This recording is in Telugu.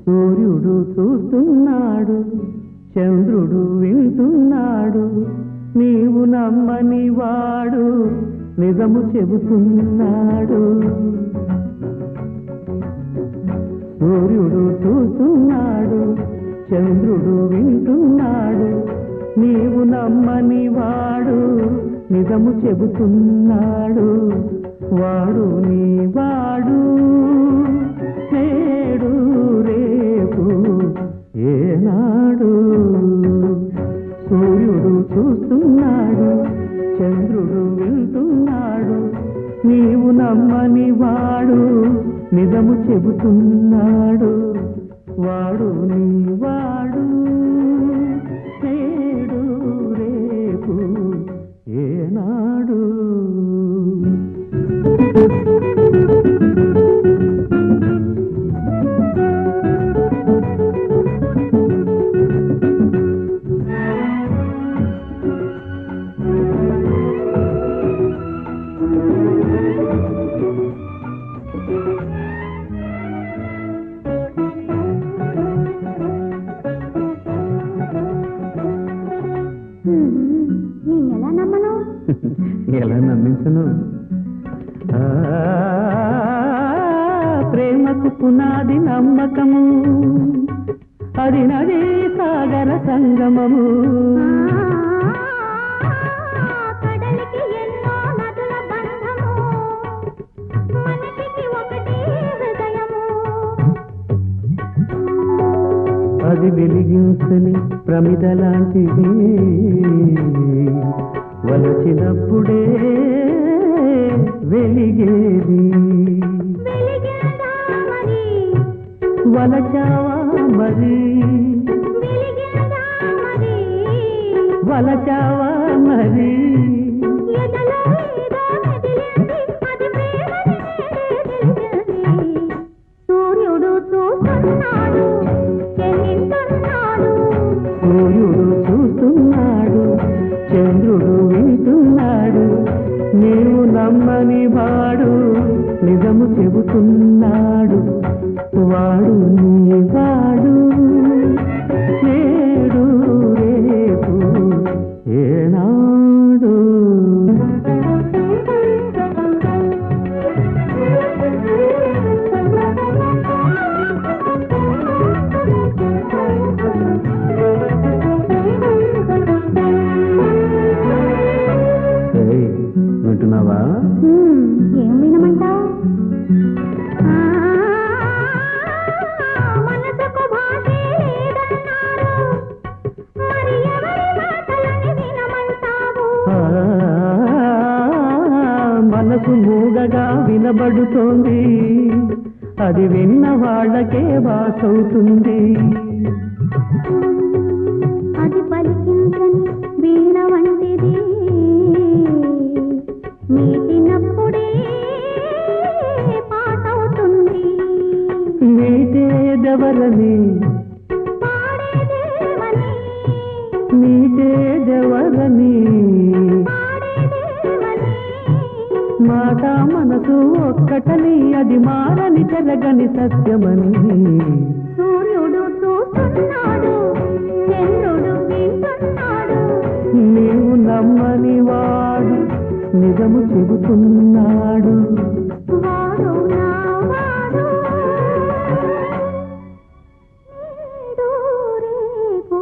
సూర్యుడు చూస్తున్నాడు, చంద్రుడు వింటున్నాడు, నీవు నమ్మని వాడు నిజము చెబుతున్నాడు. సూర్యుడు చూస్తున్నాడు, చంద్రుడు వింటున్నాడు, నీవు నమ్మని వాడు నిజము చెబుతున్నాడు. వాడు నీ వాడు, నేడు రేపు ఏనాడు. సూర్యుడు చూస్తున్నాడు, చంద్రుడు వింటున్నాడు, నీవు నమ్మని వాడు నిజము చెబుతున్నాడు. వాడు నీ వాడు, నేడు రేపు ఏనాడు. ఎలా నమ్మించను? ప్రేమకు పునాది నమ్మకము, అది నది సాగర సంగమము. కడలికి ఎన్నో నదుల బంధము, మనిషికి ఒకటే హృదయము. అది వెలిగించని ప్రమిద లాంటిది, వలచినప్పుడే వెలిగేది. వలచావా మరి, వలచావా మరి. సూర్యుడు చూస్తున్నాడు, సూర్యుడు చూస్తున్నాడు, చంద్రుడు వింటున్నాడు, నీవు నమ్మని వాడు నిజము చెబుతున్నాడు. వాడు నీ వాడు, నేడు రేపు ఏనాడు. వింటున్నావా? ఏం వినమంటావు? మనసుకు భాషే లేదన్నారు, మరి ఎవరి మాటలని వినమంటావు? మనసు మూగగా వినబడుతోంది, అది విన్న వాళ్ళకే వాసవుతుంది. అది పలికించని వీణ వంటిది, మీటినప్పుడే పాటవుతుంది. మీటేదెవరని, పాడేదేవని, మీటేదెవరని, పాడేదేవని. మాట మనసు ఒక్కటని, అది మారని జరగని సత్యమని. సూర్యుడు చూస్తున్నాడు, చంద్రుడు వింటున్నాడు, నీవు నమ్మని వాడు నిజము చెబుతున్నాడు. వాడు నా వాడు, నేడు రేపు